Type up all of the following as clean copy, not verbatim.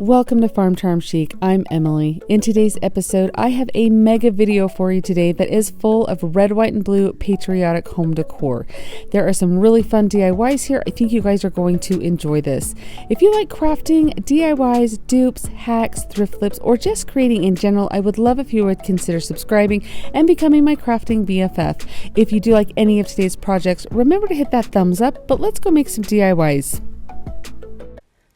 Welcome to Farm Charm Chic. I'm Emily. In today's episode, I have a mega video for you today that is full of red, white, and blue patriotic home decor. There are some really fun DIYs here. I think you guys are going to enjoy this. If you like crafting, DIYs, dupes, hacks, thrift flips, or just creating in general, I would love if you would consider subscribing and becoming my crafting BFF. If you do like any of today's projects, remember to hit that thumbs up, but let's go make some DIYs.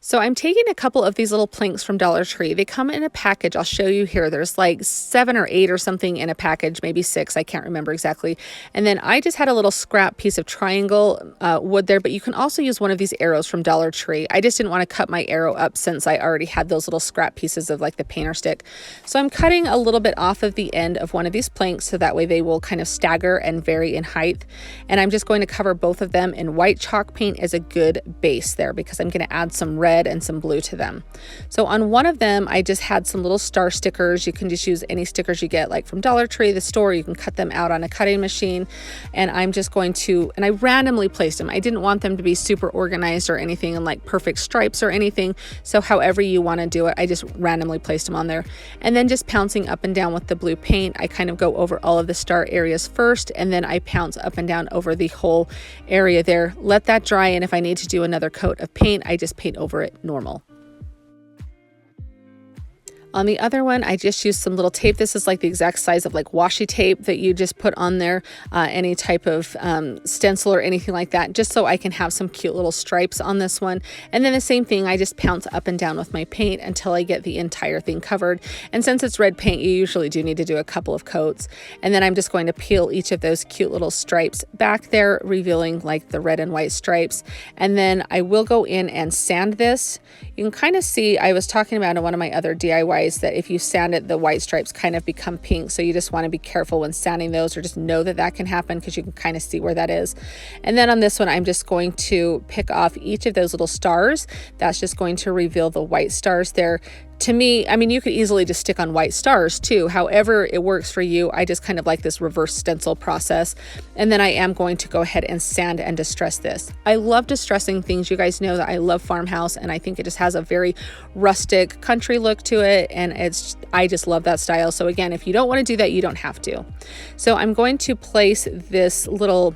So I'm taking a couple of these little planks from Dollar Tree. They come in a package. I'll show you here. There's like 7 or 8 or something in a package, maybe 6. I can't remember exactly. And then I just had a little scrap piece of triangle wood there, but you can also use one of these arrows from Dollar Tree. I just didn't want to cut my arrow up since I already had those little scrap pieces of like the painter stick. So I'm cutting a little bit off of the end of one of these planks so that way they will kind of stagger and vary in height. And I'm just going to cover both of them in white chalk paint as a good base there because I'm going to add some red and some blue to them. So on one of them, I just had some little star stickers. You can just use any stickers you get like from Dollar Tree, the store. You can cut them out on a cutting machine. And I'm just going to, and I randomly placed them. I didn't want them to be super organized or anything and like perfect stripes or anything. So however you want to do it, I just randomly placed them on there. And then just pouncing up and down with the blue paint, I kind of go over all of the star areas first, and then I pounce up and down over the whole area there. Let that dry, and if I need to do another coat of paint, I just paint over it normal. On the other one, I just used some little tape. This is like the exact size of like washi tape that you just put on there, any type of stencil or anything like that, just so I can have some cute little stripes on this one. And then the same thing, I just pounce up and down with my paint until I get the entire thing covered. And since it's red paint, you usually do need to do a couple of coats. And then I'm just going to peel each of those cute little stripes back there, revealing like the red and white stripes. And then I will go in and sand this. You can kind of see, I was talking about in one of my other DIYs that if you sand it, the white stripes kind of become pink. So you just want to be careful when sanding those, or just know that that can happen because you can kind of see where that is. And then on this one, I'm just going to pick off each of those little stars. That's just going to reveal the white stars there. To me, I mean, you could easily just stick on white stars too. However it works for you, I just kind of like this reverse stencil process. And then I am going to go ahead and sand and distress this. I love distressing things. You guys know that I love Farmhouse, and I think it just has a very rustic country look to it. And I just love that style. So again, if you don't want to do that, you don't have to. So I'm going to place this little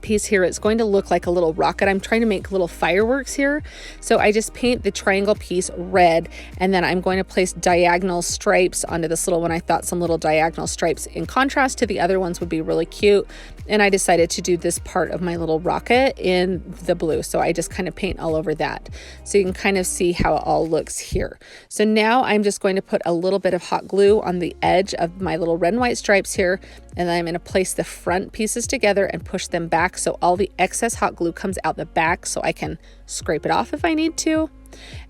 piece here. It's going to look like a little rocket. I'm trying to make little fireworks here. So I just paint the triangle piece red, and then I'm going to place diagonal stripes onto this little one. I thought some little diagonal stripes in contrast to the other ones would be really cute. And I decided to do this part of my little rocket in the blue. So I just kind of paint all over that. So you can kind of see how it all looks here. So now I'm just going to put a little bit of hot glue on the edge of my little red and white stripes here. And then I'm going to place the front pieces together and push them back so all the excess hot glue comes out the back so I can scrape it off if I need to.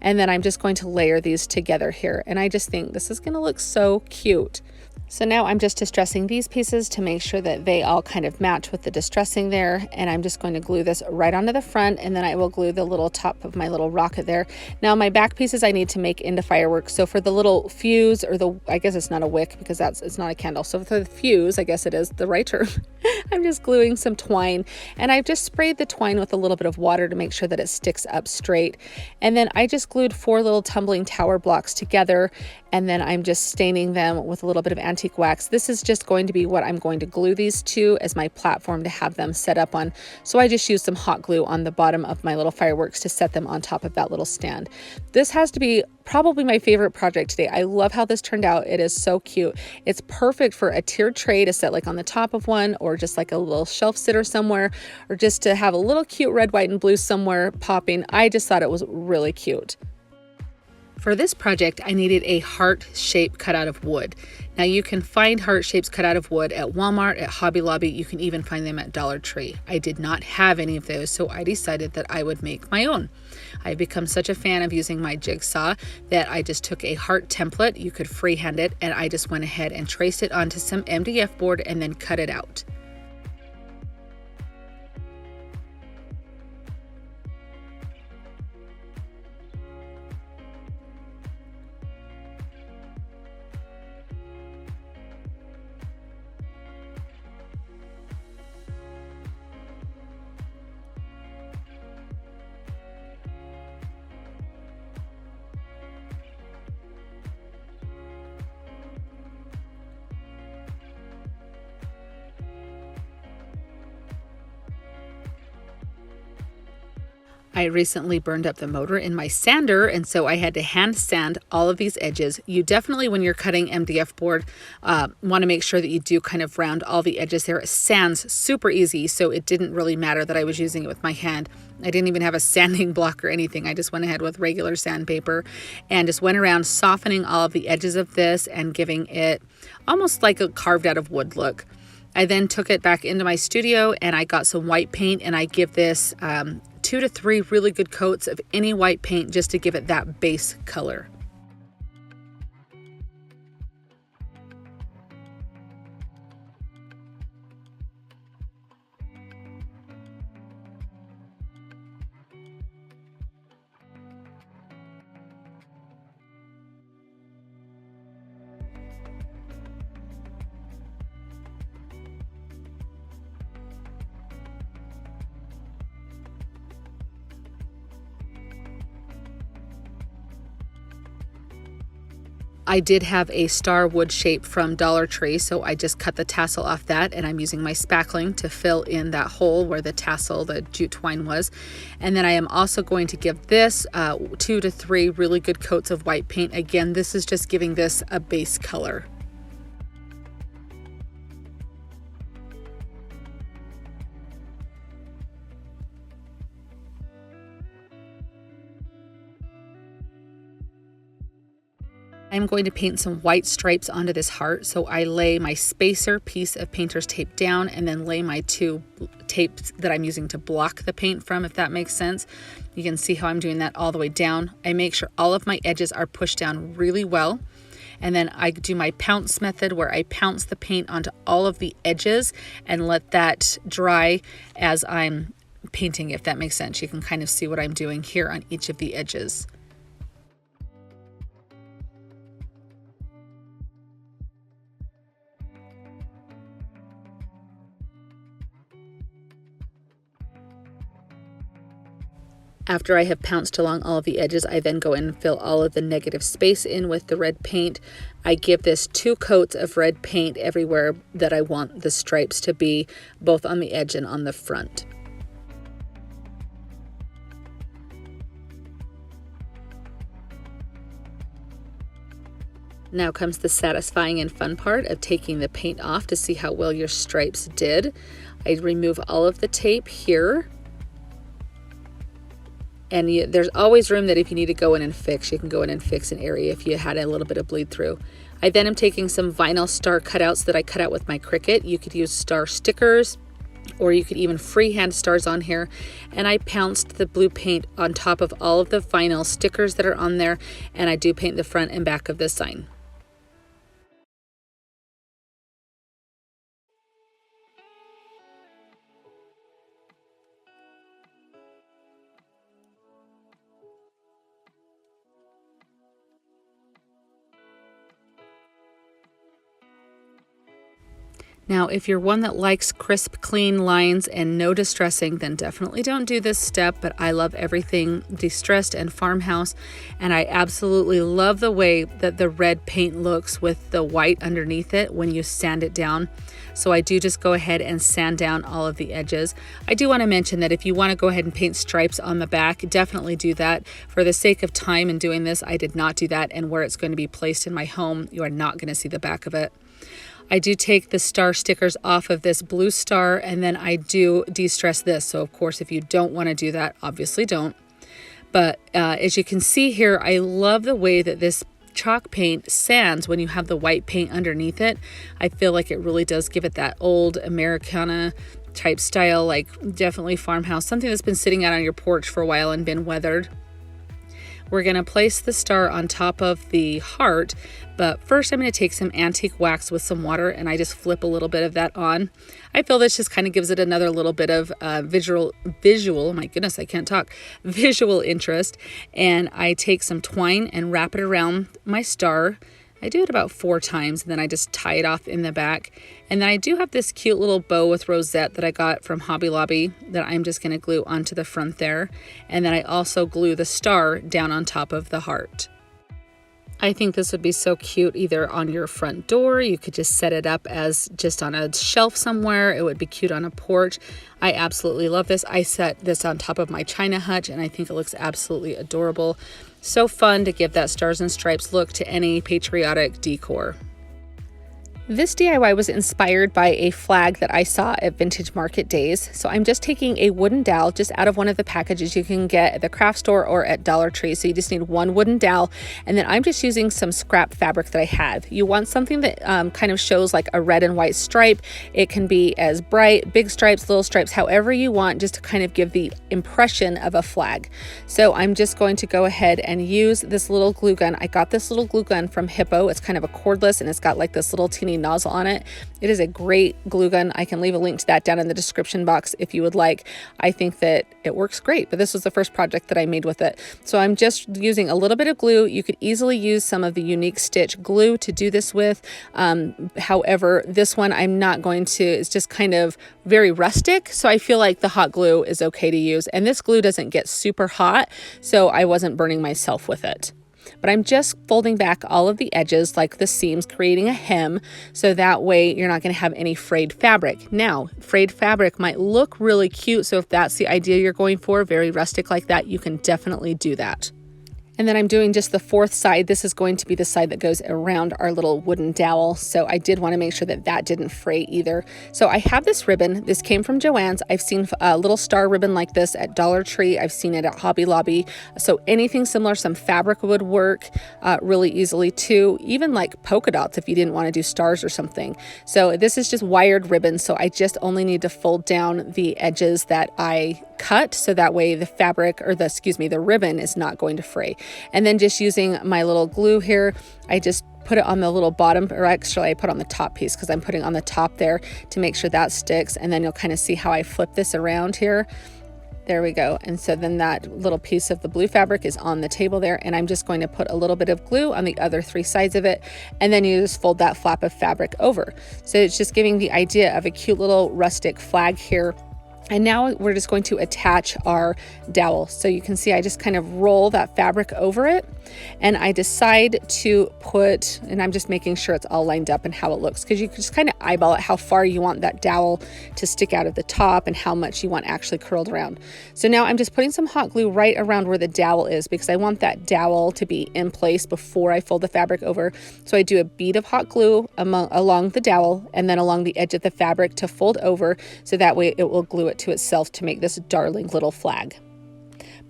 And then I'm just going to layer these together here. And I just think this is going to look so cute. So now I'm just distressing these pieces to make sure that they all kind of match with the distressing there. And I'm just going to glue this right onto the front, and then I will glue the little top of my little rocket there. Now my back pieces I need to make into fireworks. So for the little fuse, or I guess it's not a wick because it's not a candle. So for the fuse, I guess it is the right term. I'm just gluing some twine, and I've just sprayed the twine with a little bit of water to make sure that it sticks up straight. And then I just glued 4 little tumbling tower blocks together, and then I'm just staining them with a little bit of antique wax. This is just going to be what I'm going to glue these to as my platform to have them set up on. So I just used some hot glue on the bottom of my little fireworks to set them on top of that little stand. This has to be probably my favorite project today. I love how this turned out. It is so cute. It's perfect for a tiered tray to set like on the top of one, or just like a little shelf sitter somewhere, or just to have a little cute red, white, and blue somewhere popping. I just thought it was really cute. For this project, I needed a heart shape cut out of wood. Now you can find heart shapes cut out of wood at Walmart, at Hobby Lobby. You can even find them at Dollar Tree. I did not have any of those, so I decided that I would make my own. I've become such a fan of using my jigsaw that I just took a heart template. You could freehand it, and I just went ahead and traced it onto some MDF board and then cut it out. I recently burned up the motor in my sander, and so I had to hand sand all of these edges. You definitely, when you're cutting MDF board, want to make sure that you do kind of round all the edges there. It sands super easy, so it didn't really matter that I was using it with my hand. I didn't even have a sanding block or anything. I just went ahead with regular sandpaper and just went around softening all of the edges of this and giving it almost like a carved out of wood look. I then took it back into my studio and I got some white paint, and I give this 2 to 3 really good coats of any white paint just to give it that base color. I did have a star wood shape from Dollar Tree, so I just cut the tassel off that, and I'm using my spackling to fill in that hole where the tassel, the jute twine was. And then I am also going to give this 2 to 3 really good coats of white paint. Again, this is just giving this a base color. I'm going to paint some white stripes onto this heart, so I lay my spacer piece of painter's tape down and then lay my 2 tapes that I'm using to block the paint from, if that makes sense. You can see how I'm doing that all the way down. I make sure all of my edges are pushed down really well, and then I do my pounce method where I pounce the paint onto all of the edges and let that dry as I'm painting, if that makes sense. You can kind of see what I'm doing here on each of the edges. After I have pounced along all of the edges, I then go in and fill all of the negative space in with the red paint. I give this 2 coats of red paint everywhere that I want the stripes to be, both on the edge and on the front. Now comes the satisfying and fun part of taking the paint off to see how well your stripes did. I remove all of the tape here. And there's always room that if you need to go in and fix, you can go in and fix an area if you had a little bit of bleed through. I then am taking some vinyl star cutouts that I cut out with my Cricut. You could use star stickers, or you could even freehand stars on here. And I pounced the blue paint on top of all of the vinyl stickers that are on there, and I do paint the front and back of the sign. Now, if you're one that likes crisp, clean lines and no distressing, then definitely don't do this step, but I love everything distressed and farmhouse, and I absolutely love the way that the red paint looks with the white underneath it when you sand it down. So I do just go ahead and sand down all of the edges. I do want to mention that if you want to go ahead and paint stripes on the back, definitely do that. For the sake of time in doing this, I did not do that, and where it's going to be placed in my home, you are not going to see the back of it. I do take the star stickers off of this blue star, and then I do de-stress this. So of course, if you don't want to do that, obviously don't. But as you can see here, I love the way that this chalk paint sands when you have the white paint underneath it. I feel like it really does give it that old Americana type style, like definitely farmhouse, something that's been sitting out on your porch for a while and been weathered. We're going to place the star on top of the heart, but first I'm going to take some antique wax with some water, and I just flip a little bit of that on. I feel this just kind of gives it another little bit of visual, my goodness, I can't talk, visual interest. And I take some twine and wrap it around my star. I do it about 4 times, and then I just tie it off in the back. And then I do have this cute little bow with rosette that I got from Hobby Lobby that I'm just going to glue onto the front there. And then I also glue the star down on top of the heart. I think this would be so cute either on your front door. You could just set it up as just on a shelf somewhere. It would be cute on a porch. I absolutely love this. I set this on top of my china hutch and I think it looks absolutely adorable. So fun to give that stars and stripes look to any patriotic decor. This DIY was inspired by a flag that I saw at Vintage Market Days. So I'm just taking a wooden dowel just out of one of the packages you can get at the craft store or at Dollar Tree. So you just need one wooden dowel, and then I'm just using some scrap fabric that I have. You want something that kind of shows like a red and white stripe. It can be as bright, big stripes, little stripes, however you want, just to kind of give the impression of a flag. So I'm just going to go ahead and use this little glue gun. I got this little glue gun from Hippo. It's kind of a cordless and it's got like this little teeny nozzle on it. It is a great glue gun. I can leave a link to that down in the description box if you would like. I think that it works great, but this was the first project that I made with it. So I'm just using a little bit of glue. You could easily use some of the Unique Stitch glue to do this with. However, this one I'm not going to, it's just kind of very rustic. So I feel like the hot glue is okay to use. And this glue doesn't get super hot, so I wasn't burning myself with it. But I'm just folding back all of the edges like the seams, creating a hem, so that way you're not going to have any frayed fabric. Now, frayed fabric might look really cute, so if that's the idea you're going for, very rustic like that, you can definitely do that. And then I'm doing just the fourth side. This is going to be the side that goes around our little wooden dowel. So I did want to make sure that that didn't fray either. So I have this ribbon. This came from JoAnns. I've seen a little star ribbon like this at Dollar Tree. I've seen it at Hobby Lobby. So anything similar, some fabric would work really easily too. Even like polka dots if you didn't want to do stars or something. So this is just wired ribbon. So I just only need to fold down the edges that I cut, so that way the fabric, or the ribbon is not going to fray. And then just using my little glue here, I just put it on the little bottom, or actually I put on the top piece because I'm putting on the top there to make sure that sticks. And then you'll kind of see how I flip this around here. There we go. And so then that little piece of the blue fabric is on the table there, and I'm just going to put a little bit of glue on the other three sides of it, and then you just fold that flap of fabric over. So it's just giving the idea of a cute little rustic flag here. And now we're just going to attach our dowel. So you can see I just kind of roll that fabric over it, and I decide to put, and I'm just making sure it's all lined up and how it looks, because you can just kind of eyeball it how far you want that dowel to stick out of the top and how much you want actually curled around. So now I'm just putting some hot glue right around where the dowel is, because I want that dowel to be in place before I fold the fabric over. So I do a bead of hot glue along the dowel and then along the edge of the fabric to fold over, so that way it will glue it to itself to make this darling little flag.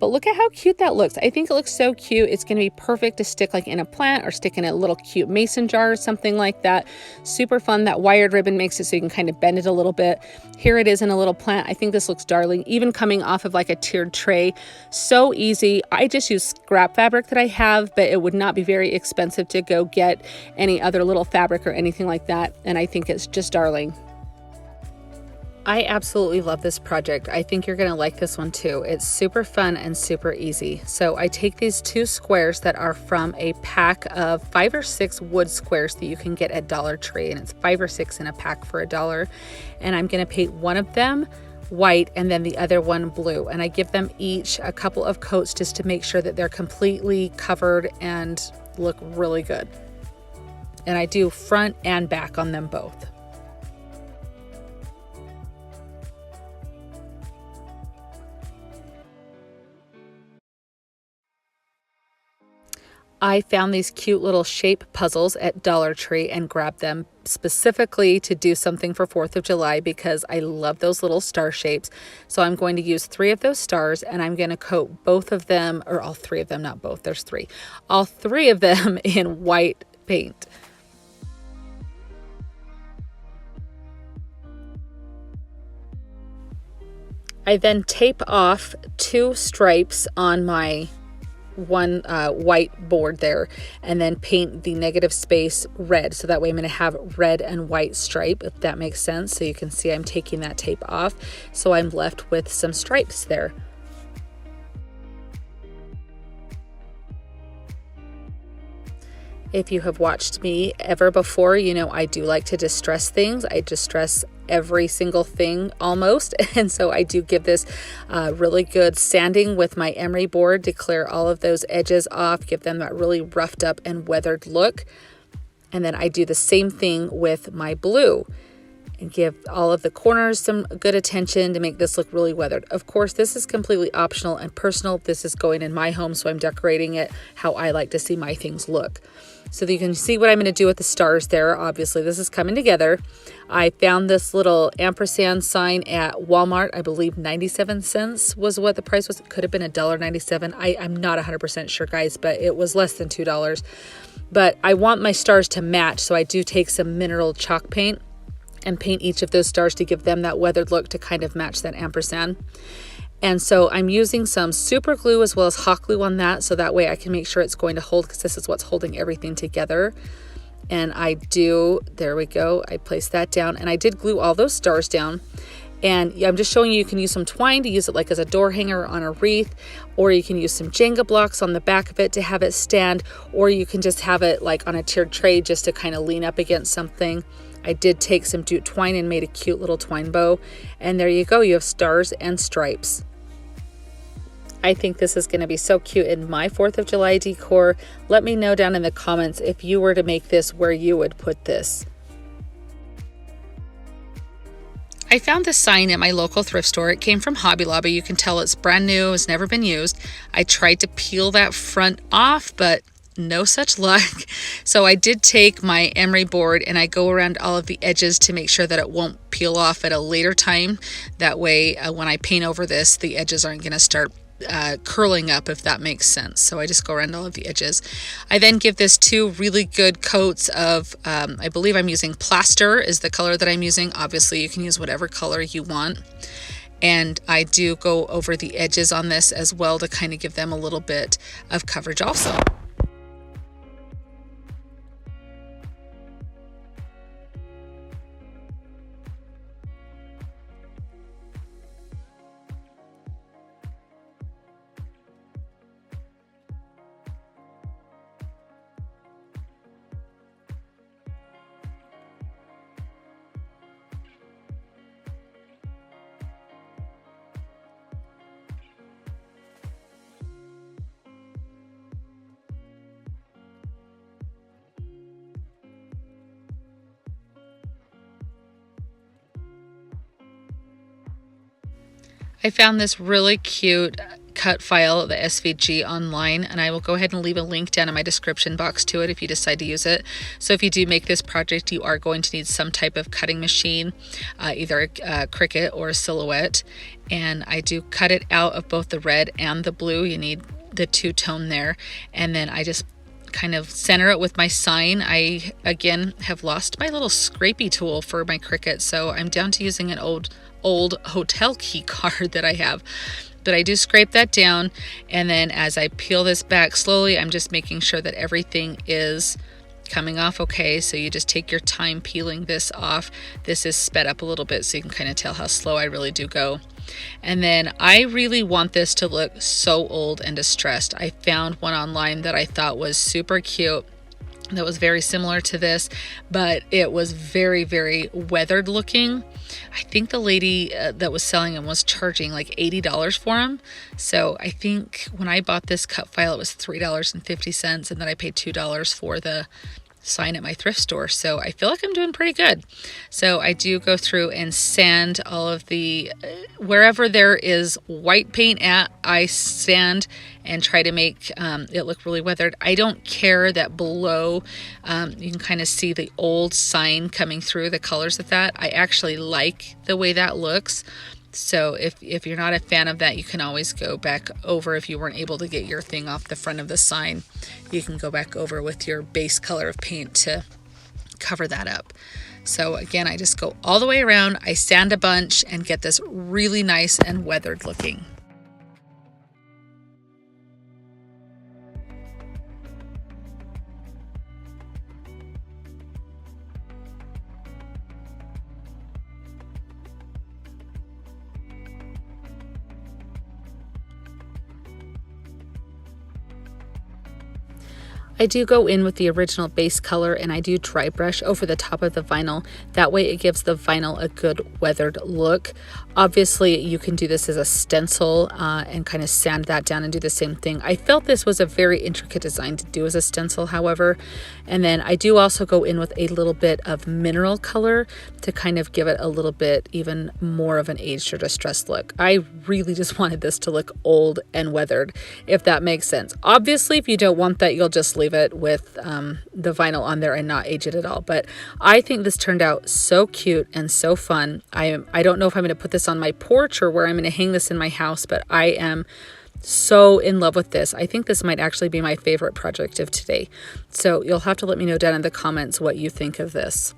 But look at how cute that looks. I think it looks so cute. It's going to be perfect to stick like in a plant or stick in a little cute mason jar or something like that. Super fun. That wired ribbon makes it so you can kind of bend it a little bit. Here it is in a little plant. I think this looks darling, even coming off of like a tiered tray. So easy. I just use scrap fabric that I have, but it would not be very expensive to go get any other little fabric or anything like that. And I think it's just darling. I absolutely love this project. I think you're going to like this one too. It's super fun and super easy. So I take these two squares that are from a pack of 5 or 6 wood squares that you can get at Dollar Tree, and it's 5 or 6 in a pack for $1. And I'm going to paint one of them white and then the other one blue. And I give them each a couple of coats just to make sure that they're completely covered and look really good. And I do front and back on them both. I found these cute little shape puzzles at Dollar Tree and grabbed them specifically to do something for 4th of July because I love those little star shapes. So I'm going to use 3 of those stars, and I'm going to coat both of them, or all 3 of them, not both, there's 3. All 3 of them in white paint. I then tape off 2 stripes on my one white board there, and then paint the negative space red, so that way I'm going to have red and white stripe, if that makes sense. So you can see I'm taking that tape off, so I'm left with some stripes there. If you have watched me ever before, you know I do like to distress things. I distress every single thing almost, and so I do give this really good sanding with my emery board to clear all of those edges off, give them that really roughed up and weathered look. And then I do the same thing with my blue and give all of the corners some good attention to make this look really weathered. Of course, this is completely optional and personal. This is going in my home, so I'm decorating it how I like to see my things look. So that you can see what I'm going to do with the stars there. Obviously, this is coming together. I found this little ampersand sign at Walmart. I believe 97 cents was what the price was. It could have been $1.97. I'm not 100% sure, guys, but it was less than $2. But I want my stars to match, so I do take some mineral chalk paint and paint each of those stars to give them that weathered look to kind of match that ampersand. And so I'm using some super glue as well as hot glue on that, so that way I can make sure it's going to hold, because this is what's holding everything together. And there we go, I placed that down, and I did glue all those stars down. And I'm just showing you can use some twine to use it like as a door hanger on a wreath, or you can use some Jenga blocks on the back of it to have it stand, or you can just have it like on a tiered tray just to kind of lean up against something. I did take some jute twine and made a cute little twine bow, and there you go, you have stars and stripes. I think this is going to be so cute in my 4th of July decor. Let me know down in the comments if you were to make this, where you would put this. I found this sign at my local thrift store. It came from Hobby Lobby. You can tell it's brand new, it's never been used. I tried to peel that front off, but no such luck. So I did take my emery board and I go around all of the edges to make sure that it won't peel off at a later time. That way, when I paint over this, the edges aren't going to start curling up, if that makes sense. So I just go around all of the edges. I then give this 2 really good coats of, I believe I'm using plaster is the color that I'm using. Obviously, you can use whatever color you want. And I do go over the edges on this as well to kind of give them a little bit of coverage also. I found this really cute cut file, the SVG, online, and I will go ahead and leave a link down in my description box to it if you decide to use it. So if you do make this project, you are going to need some type of cutting machine, either a Cricut or a Silhouette. And I do cut it out of both the red and the blue. You need the 2-tone there. And then I just kind of center it with my sign. I, again, have lost my little scrapey tool for my Cricut, so I'm down to using an old hotel key card that I have. But I do scrape that down, and then as I peel this back slowly, I'm just making sure that everything is coming off okay. So you just take your time peeling this off. This is sped up a little bit so you can kind of tell how slow I really do go. And then I really want this to look so old and distressed. I found one online that I thought was super cute, that was very similar to this, but it was very, very weathered looking. I think the lady that was selling them was charging like $80 for them. So I think when I bought this cut file, it was $3.50, and then I paid $2 for the sign at my thrift store. So I feel like I'm doing pretty good. So I do go through and sand all of the, wherever there is white paint at, I sand and try to make it look really weathered. I don't care that below you can kind of see the old sign coming through the colors of that. I actually like the way that looks. So if you're not a fan of that, you can always go back over. If you weren't able to get your thing off the front of the sign, you can go back over with your base color of paint to cover that up. So again, I just go all the way around, I sand a bunch and get this really nice and weathered looking. I do go in with the original base color and I do dry brush over the top of the vinyl. That way it gives the vinyl a good weathered look. Obviously you can do this as a stencil and kind of sand that down and do the same thing. I felt this was a very intricate design to do as a stencil, however. And then I do also go in with a little bit of mineral color to kind of give it a little bit even more of an aged or distressed look. I really just wanted this to look old and weathered, if that makes sense. Obviously, if you don't want that, you'll just leave it with the vinyl on there and not age it at all. But I think this turned out so cute and so fun. I don't know if I'm going to put this on my porch or where I'm going to hang this in my house, but I am so in love with this. I think this might actually be my favorite project of today. So you'll have to let me know down in the comments what you think of this.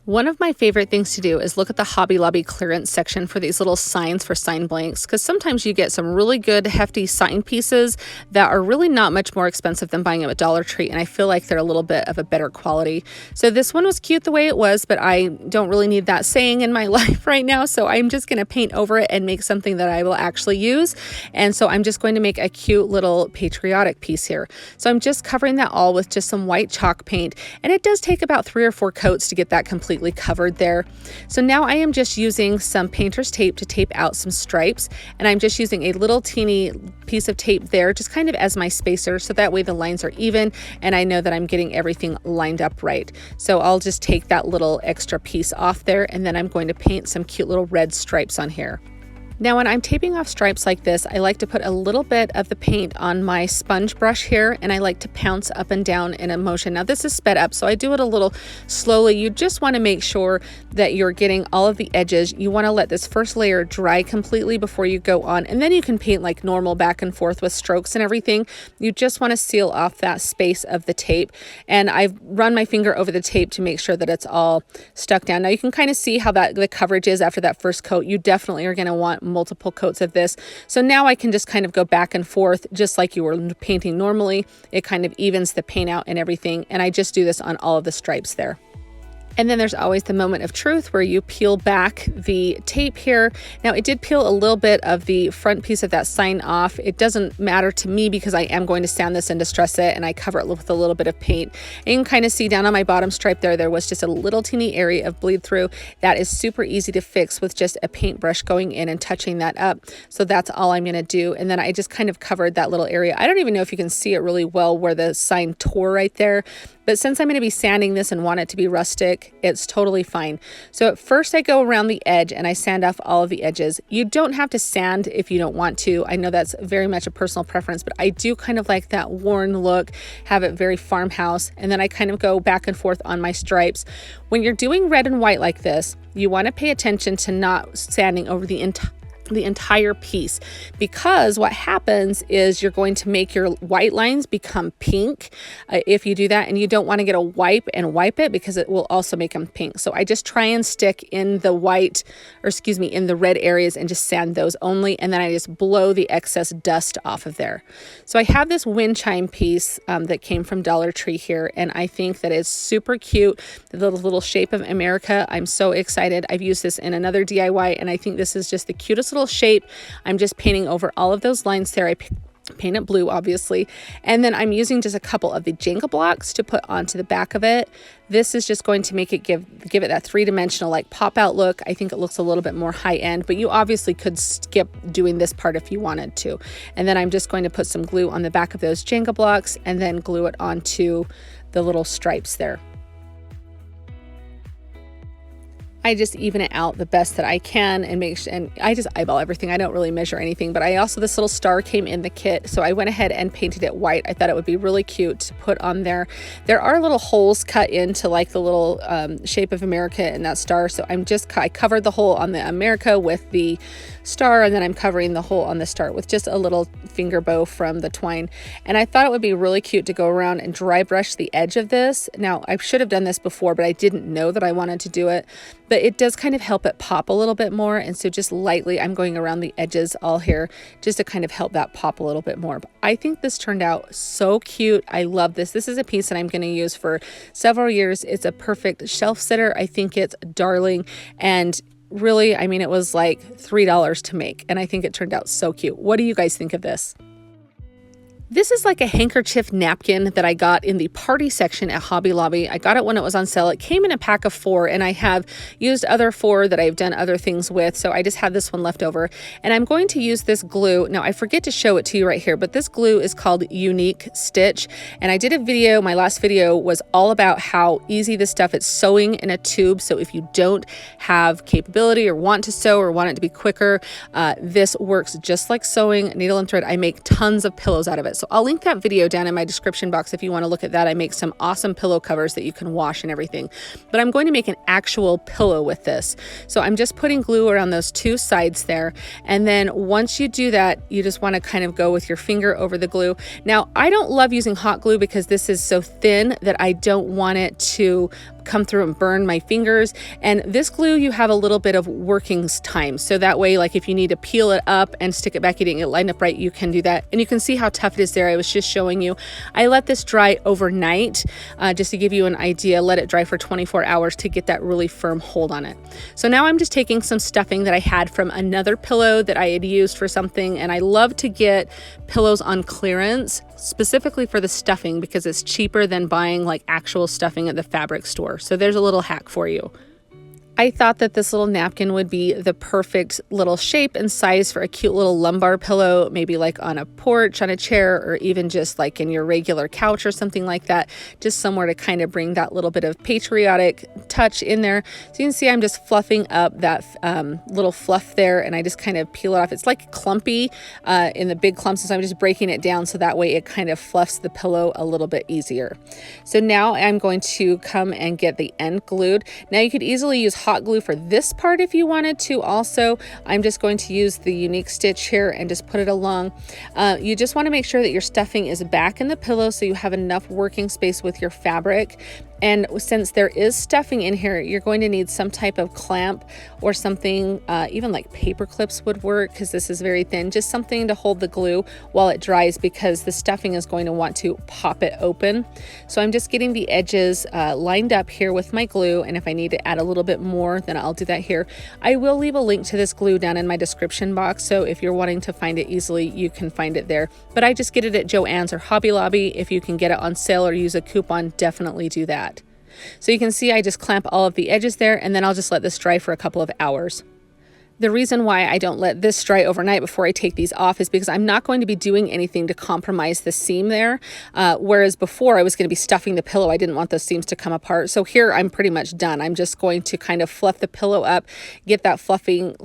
One of my favorite things to do is look at the Hobby Lobby clearance section for these little signs for sign blanks, because sometimes you get some really good hefty sign pieces that are really not much more expensive than buying them at Dollar Tree, and I feel like they're a little bit of a better quality. So this one was cute the way it was, but I don't really need that saying in my life right now, so I'm just going to paint over it and make something that I will actually use. And so I'm just going to make a cute little patriotic piece here. So I'm just covering that all with just some white chalk paint, and it does take about 3 or 4 coats to get that completely covered there. So now I am just using some painter's tape to tape out some stripes, and I'm just using a little teeny piece of tape there just kind of as my spacer, so that way the lines are even and I know that I'm getting everything lined up right. So I'll just take that little extra piece off there, and then I'm going to paint some cute little red stripes on here. Now, when I'm taping off stripes like this, I like to put a little bit of the paint on my sponge brush here, and I like to pounce up and down in a motion. Now, this is sped up, so I do it a little slowly. You just want to make sure that you're getting all of the edges. You want to let this first layer dry completely before you go on, and then you can paint like normal back and forth with strokes and everything. You just want to seal off that space of the tape, and I've run my finger over the tape to make sure that it's all stuck down. Now, you can kind of see how the coverage is after that first coat. You definitely are going to want multiple coats of this. So now I can just kind of go back and forth just like you were painting normally. It kind of evens the paint out and everything. And I just do this on all of the stripes there. And then there's always the moment of truth where you peel back the tape here. Now, it did peel a little bit of the front piece of that sign off. It doesn't matter to me because I am going to sand this and distress it, and I cover it with a little bit of paint. And you can kind of see down on my bottom stripe there was just a little teeny area of bleed through. That is super easy to fix with just a paintbrush going in and touching that up. So that's all I'm going to do. And then I just kind of covered that little area. I don't even know if you can see it really well where the sign tore right there. But since I'm going to be sanding this and want it to be rustic, it's totally fine. So at first I go around the edge and I sand off all of the edges. You don't have to sand if you don't want to. I know that's very much a personal preference, but I do kind of like that worn look, have it very farmhouse. And then I kind of go back and forth on my stripes. When you're doing red and white like this, you want to pay attention to not sanding over the entire piece, because what happens is you're going to make your white lines become pink if you do that, and you don't want to get a wipe and wipe it because it will also make them pink. So I just try and stick in the white, or excuse me, in the red areas and just sand those only, and then I just blow the excess dust off of there. So I have this wind chime piece that came from Dollar Tree here, and I think that it's super cute. The little shape of America. I'm so excited. I've used this in another DIY, and I think this is just the cutest little shape. I'm just painting over all of those lines there. I paint it blue, obviously, and then I'm using just a couple of the Jenga blocks to put onto the back of it. This is just going to make it give it that three-dimensional like pop out look. I think it looks a little bit more high end, but you obviously could skip doing this part if you wanted to. And then I'm just going to put some glue on the back of those Jenga blocks and then glue it onto the little stripes there. I just even it out the best that I can and make sure, and I just eyeball everything. I don't really measure anything, but this little star came in the kit, so I went ahead and painted it white. I thought it would be really cute to put on there. There are little holes cut into like the little shape of America and that star, so I covered the hole on the America with the star, and then I'm covering the hole on the star with just a little finger bow from the twine. And I thought it would be really cute to go around and dry brush the edge of this. Now, I should have done this before, but I didn't know that I wanted to do it. But it does kind of help it pop a little bit more, and so just lightly I'm going around the edges all here just to kind of help that pop a little bit more. But I think this turned out so cute. I love this. This is a piece that I'm going to use for several years. It's a perfect shelf sitter. I think it's darling, and really, I mean, it was like $3 to make, and I think it turned out so cute. What do you guys think of this? This is like a handkerchief napkin that I got in the party section at Hobby Lobby. I got it when it was on sale. It came in a pack of 4, and I have used other 4 that I've done other things with. So I just had this one left over, and I'm going to use this glue. Now I forget to show it to you right here, but this glue is called Unique Stitch. And I did a video, my last video was all about how easy this stuff is sewing in a tube. So if you don't have capability or want to sew or want it to be quicker, this works just like sewing needle and thread. I make tons of pillows out of it. So I'll link that video down in my description box if you want to look at that. I make some awesome pillow covers that you can wash and everything. But I'm going to make an actual pillow with this. So I'm just putting glue around those 2 sides there. And then once you do that, you just want to kind of go with your finger over the glue. Now, I don't love using hot glue because this is so thin that I don't want it to come through and burn my fingers. And this glue, you have a little bit of working time. So that way, like if you need to peel it up and stick it back, you didn't get it lined up right, you can do that. And you can see how tough it is there. I was just showing you. I let this dry overnight, just to give you an idea. Let it dry for 24 hours to get that really firm hold on it. So now I'm just taking some stuffing that I had from another pillow that I had used for something. And I love to get pillows on clearance, specifically for the stuffing, because it's cheaper than buying like actual stuffing at the fabric store. So there's a little hack for you. I thought that this little napkin would be the perfect little shape and size for a cute little lumbar pillow, maybe like on a porch, on a chair, or even just like in your regular couch or something like that, just somewhere to kind of bring that little bit of patriotic touch in there. So you can see I'm just fluffing up that little fluff there, and I just kind of peel it off. It's like clumpy in the big clumps, so I'm just breaking it down so that way it kind of fluffs the pillow a little bit easier. So now I'm going to come and get the end glued. Now you could easily use hot glue for this part if you wanted to. Also, I'm just going to use the Unique Stitch here and just put it along. You just want to make sure that your stuffing is back in the pillow so you have enough working space with your fabric. And since there is stuffing in here, you're going to need some type of clamp or something, even like paper clips would work because this is very thin, just something to hold the glue while it dries because the stuffing is going to want to pop it open. So I'm just getting the edges lined up here with my glue, and if I need to add a little bit more, then I'll do that here. I will leave a link to this glue down in my description box, so if you're wanting to find it easily, you can find it there. But I just get it at JoAnns or Hobby Lobby. If you can get it on sale or use a coupon, definitely do that. So you can see I just clamp all of the edges there, and then I'll just let this dry for a couple of hours. The reason why I don't let this dry overnight before I take these off is because I'm not going to be doing anything to compromise the seam there. Whereas before I was going to be stuffing the pillow. I didn't want those seams to come apart. So here I'm pretty much done. I'm just going to kind of fluff the pillow up, get that fluffing.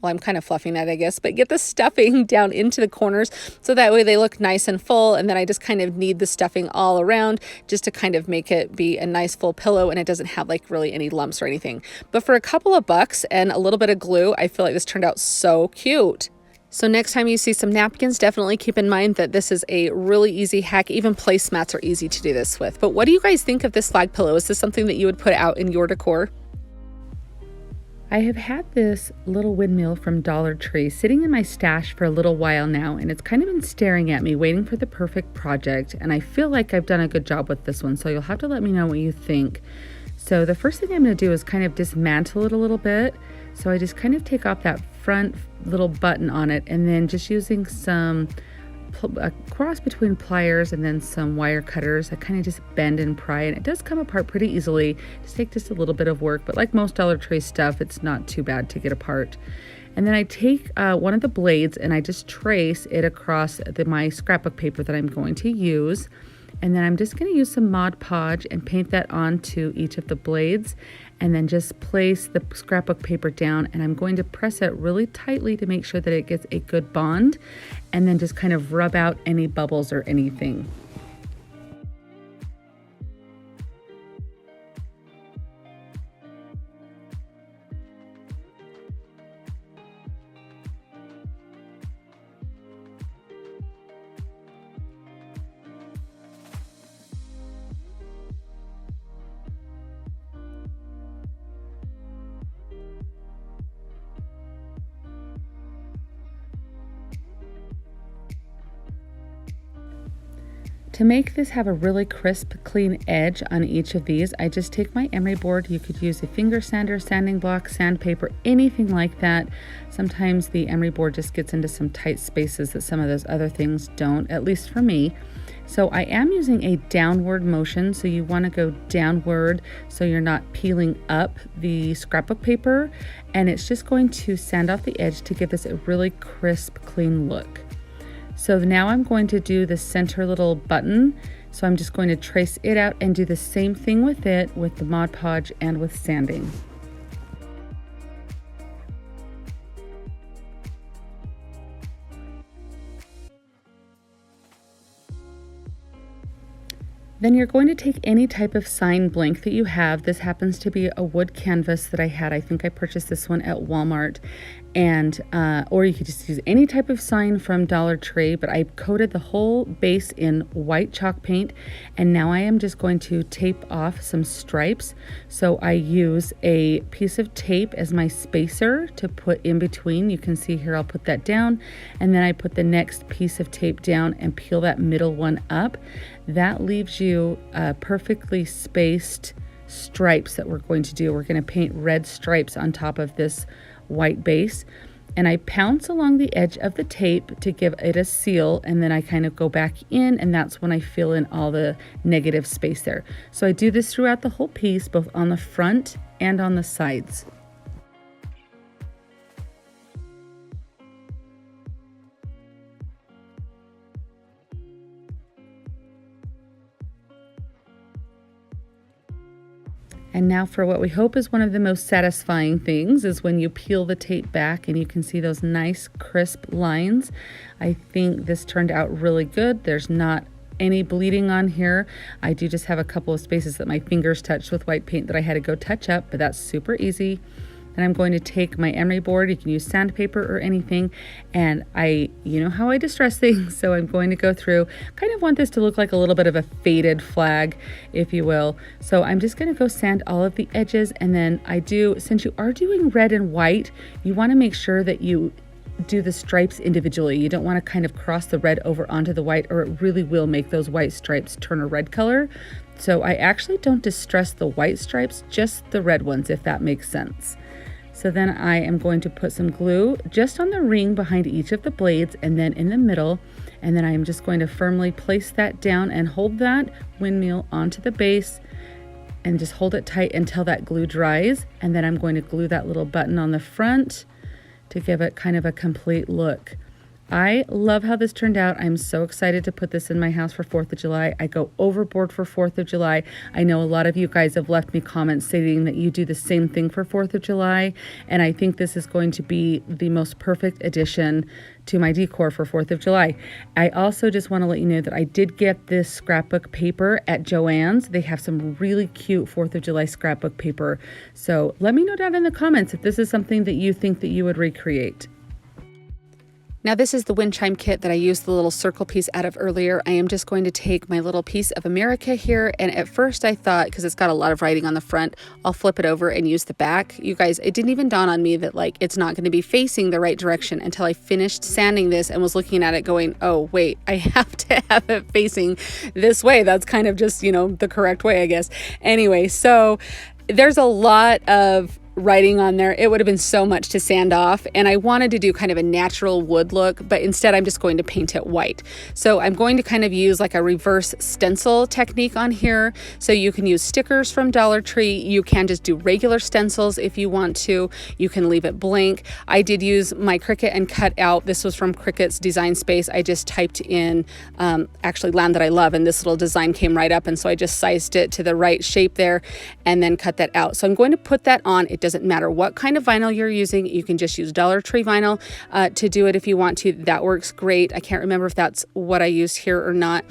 Well, I'm kind of fluffing that, I guess, but get the stuffing down into the corners so that way they look nice and full. And then I just kind of knead the stuffing all around just to kind of make it be a nice full pillow, and it doesn't have like really any lumps or anything. But for a couple of bucks and a little bit of glue, I feel like this turned out so cute. So next time you see some napkins, definitely keep in mind that this is a really easy hack. Even placemats are easy to do this with. But what do you guys think of this flag pillow? Is this something that you would put out in your decor? I have had this little windmill from Dollar Tree sitting in my stash for a little while now, and it's kind of been staring at me, waiting for the perfect project, and I feel like I've done a good job with this one, so you'll have to let me know what you think. So the first thing I'm going to do is kind of dismantle it a little bit. So I just kind of take off that front little button on it, and then just using a cross between pliers and then some wire cutters, I kind of just bend and pry, and it does come apart pretty easily. Just take just a little bit of work, but like most Dollar Tree stuff, it's not too bad to get apart. And then I take one of the blades and I just trace it across my scrapbook paper that I'm going to use. And then I'm just going to use some Mod Podge and paint that onto each of the blades, and then just place the scrapbook paper down, and I'm going to press it really tightly to make sure that it gets a good bond, and then just kind of rub out any bubbles or anything. to make this have a really crisp, clean edge on each of these, I just take my emery board. You could use a finger sander, sanding block, sandpaper, anything like that. Sometimes the emery board just gets into some tight spaces that some of those other things don't, at least for me. So I am using a downward motion, so you want to go downward so you're not peeling up the scrapbook paper, and it's just going to sand off the edge to give this a really crisp, clean look. So now I'm going to do the center little button, so I'm just going to trace it out and do the same thing with it with the Mod Podge and with sanding. Then you're going to take any type of sign blank that you have. This happens to be a wood canvas that I had. I think I purchased this one at Walmart. And or you could just use any type of sign from Dollar Tree, but I coated the whole base in white chalk paint, and now I am just going to tape off some stripes. So I use a piece of tape as my spacer to put in between. You can see here I'll put that down, and then I put the next piece of tape down and peel that middle one up. That leaves you perfectly spaced stripes that we're going to do. We're going to paint red stripes on top of this white base, and I pounce along the edge of the tape to give it a seal, and then I kind of go back in, and that's when I fill in all the negative space there. So I do this throughout the whole piece, both on the front and on the sides. And now for what we hope is one of the most satisfying things is when you peel the tape back and you can see those nice crisp lines. I think this turned out really good. There's not any bleeding on here. I do just have a couple of spaces that my fingers touched with white paint that I had to go touch up, but that's super easy. And I'm going to take my emery board, you can use sandpaper or anything, and you know how I distress things, so I'm going to go through, kind of want this to look like a little bit of a faded flag, if you will. So I'm just gonna go sand all of the edges, and then since you are doing red and white, you wanna make sure that you do the stripes individually. You don't wanna kind of cross the red over onto the white, or it really will make those white stripes turn a red color. So I actually don't distress the white stripes, just the red ones, if that makes sense. So then I am going to put some glue just on the ring behind each of the blades and then in the middle. And then I am just going to firmly place that down and hold that windmill onto the base and just hold it tight until that glue dries. And then I'm going to glue that little button on the front to give it kind of a complete look. I love how this turned out. I'm so excited to put this in my house for 4th of July. I go overboard for 4th of July. I know a lot of you guys have left me comments saying that you do the same thing for 4th of July, and I think this is going to be the most perfect addition to my decor for 4th of July. I also just want to let you know that I did get this scrapbook paper at JoAnns. They have some really cute 4th of July scrapbook paper. So let me know down in the comments if this is something that you think that you would recreate. Now this is the wind chime kit that I used the little circle piece out of earlier. I am just going to take my little piece of America here, and at first I thought, because it's got a lot of writing on the front, I'll flip it over and use the back. You guys, it didn't even dawn on me that it's not going to be facing the right direction until I finished sanding this and was looking at it going, oh wait, I have to have it facing this way. That's kind of just, the correct way, I guess. Anyway, so there's a lot of writing on there. It would have been so much to sand off, and I wanted to do kind of a natural wood look, but instead I'm just going to paint it white. So I'm going to kind of use like a reverse stencil technique on here. So you can use stickers from Dollar Tree. You can just do regular stencils if you want to. You can leave it blank. I did use my Cricut and cut out, this was from Cricut's Design Space. I just typed in actually Land That I Love, and this little design came right up, and so I just sized it to the right shape there and then cut that out. So I'm going to put that on. It doesn't matter what kind of vinyl you're using. You can just use Dollar Tree vinyl to do it if you want to. That works great. I can't remember if that's what I used here or not,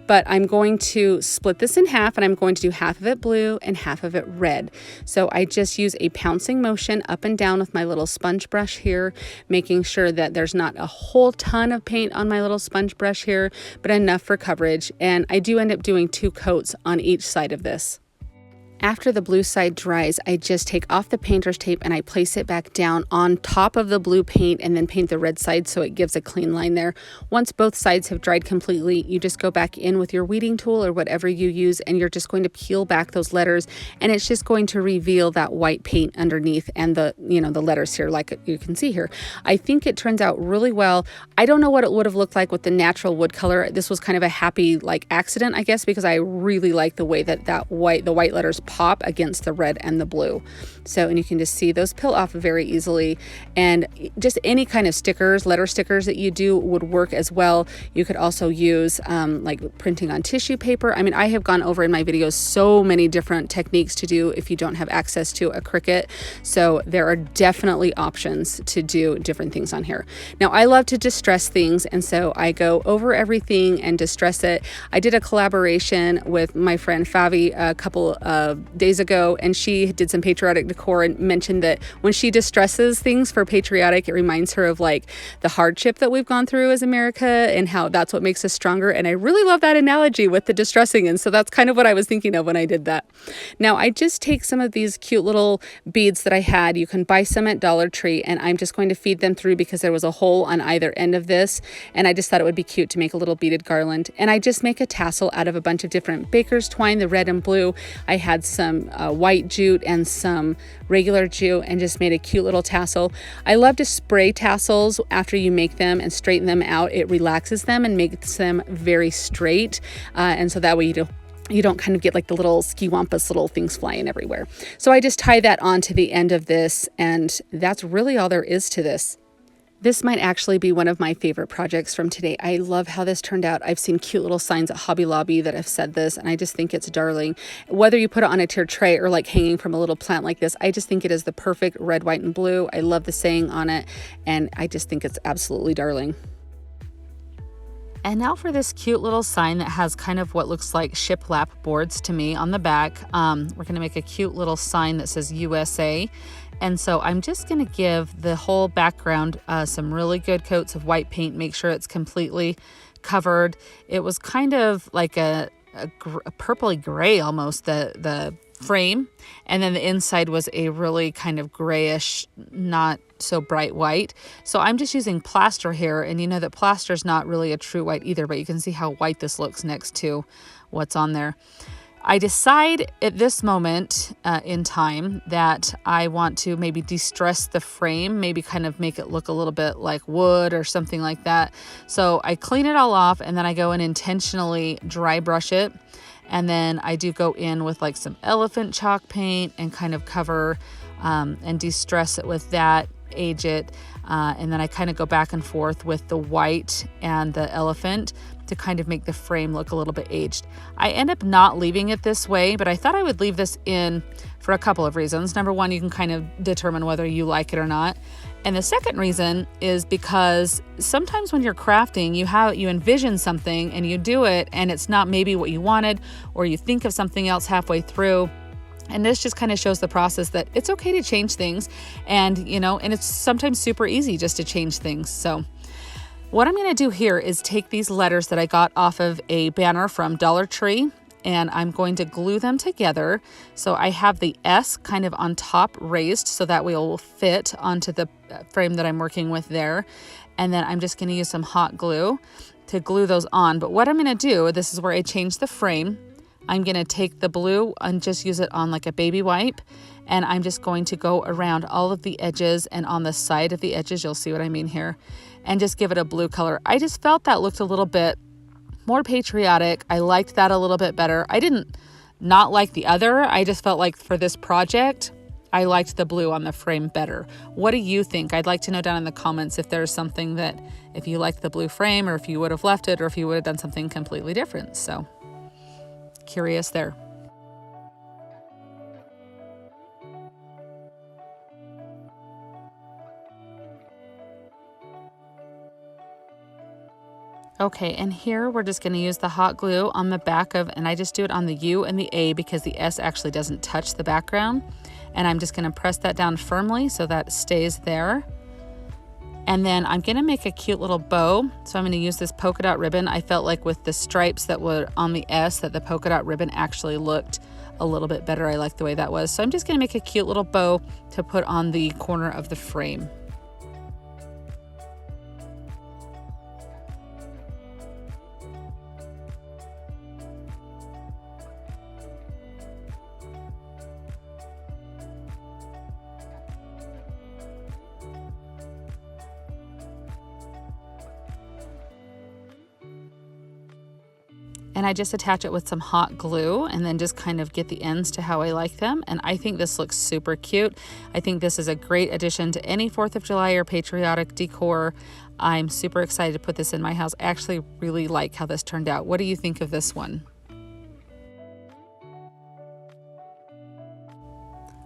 but I'm going to split this in half, and I'm going to do half of it blue and half of it red. So I just use a pouncing motion up and down with my little sponge brush here, making sure that there's not a whole ton of paint on my little sponge brush here, but enough for coverage. And I do end up doing 2 coats on each side of this. After the blue side dries, I just take off the painter's tape and I place it back down on top of the blue paint and then paint the red side so it gives a clean line there. Once both sides have dried completely, you just go back in with your weeding tool or whatever you use, and you're just going to peel back those letters, and it's just going to reveal that white paint underneath and the letters here, like you can see here. I think it turns out really well. I don't know what it would have looked like with the natural wood color. This was kind of a happy accident, I guess, because I really like the way that the white letters pop against the red and the blue. So, and you can just see those peel off very easily, and just any kind of stickers, letter stickers that you do would work as well. You could also use like printing on tissue paper. I mean, I have gone over in my videos so many different techniques to do if you don't have access to a Cricut. So there are definitely options to do different things on here. Now, I love to distress things, and so I go over everything and distress it. I did a collaboration with my friend Favi a couple of days ago, and she did some Patriotic decor and mentioned that when she distresses things for Patriotic, it reminds her of like the hardship that we've gone through as America and how that's what makes us stronger. And I really love that analogy with the distressing, and so that's kind of what I was thinking of when I did that. Now, I just take some of these cute little beads that I had. You can buy some at Dollar Tree, and I'm just going to feed them through because there was a hole on either end of this, and I just thought it would be cute to make a little beaded garland. And I just make a tassel out of a bunch of different baker's twine, the red and blue. I had some white jute and some regular jute, and just made a cute little tassel. I love to spray tassels after you make them and straighten them out. It relaxes them and makes them very straight, and so that way you don't kind of get like the little ski-wampus little things flying everywhere. So I just tie that on to the end of this, and that's really all there is to this. This might actually be one of my favorite projects from today. I love how this turned out. I've seen cute little signs at Hobby Lobby that have said this, and I just think it's darling. Whether you put it on a tier tray or like hanging from a little plant like this, I just think it is the perfect red, white, and blue. I love the saying on it, and I just think it's absolutely darling. And now for this cute little sign that has kind of what looks like shiplap boards to me on the back. We're going to make a cute little sign that says USA. And so I'm just going to give the whole background some really good coats of white paint, make sure it's completely covered. It was kind of like a purpley gray almost, the frame, and then the inside was a really kind of grayish, not so bright white. So I'm just using plaster here, and you know that plaster is not really a true white either, but you can see how white this looks next to what's on there. I decide at this moment in time that I want to maybe de-stress the frame, maybe kind of make it look a little bit like wood or something like that. So I clean it all off, and then I go and intentionally dry brush it. And then I do go in with like some elephant chalk paint and kind of cover and de-stress it with that, age it. And then I kind of go back and forth with the white and the elephant to kind of make the frame look a little bit aged. I end up not leaving it this way, but I thought I would leave this in for a couple of reasons. Number one, you can kind of determine whether you like it or not. And the second reason is because sometimes when you're crafting, you envision something and you do it and it's not maybe what you wanted, or you think of something else halfway through. And this just kind of shows the process that it's okay to change things, and and it's sometimes super easy just to change things. So what I'm going to do here is take these letters that I got off of a banner from Dollar Tree, and I'm going to glue them together. So I have the S kind of on top raised so that way it will fit onto the frame that I'm working with there. And then I'm just going to use some hot glue to glue those on. But what I'm going to do, this is where I change the frame. I'm going to take the blue and just use it on like a baby wipe. And I'm just going to go around all of the edges and on the side of the edges, you'll see what I mean here, and just give it a blue color. I just felt that looked a little bit more patriotic. I liked that a little bit better. I didn't not like the other. I just felt like for this project, I liked the blue on the frame better. What do you think? I'd like to know down in the comments if there's something that, if you liked the blue frame, or if you would have left it, or if you would have done something completely different. So curious there. Okay, and here we're just going to use the hot glue on the back of, and I just do it on the U and the A because the S actually doesn't touch the background. And I'm just going to press that down firmly so that stays there. And then I'm gonna make a cute little bow. So I'm gonna use this polka dot ribbon. I felt like with the stripes that were on the S that the polka dot ribbon actually looked a little bit better. I like the way that was. So I'm just gonna make a cute little bow to put on the corner of the frame. And I just attach it with some hot glue and then just kind of get the ends to how I like them. And I think this looks super cute. I think this is a great addition to any 4th of July or patriotic decor. I'm super excited to put this in my house. I actually really like how this turned out. What do you think of this one?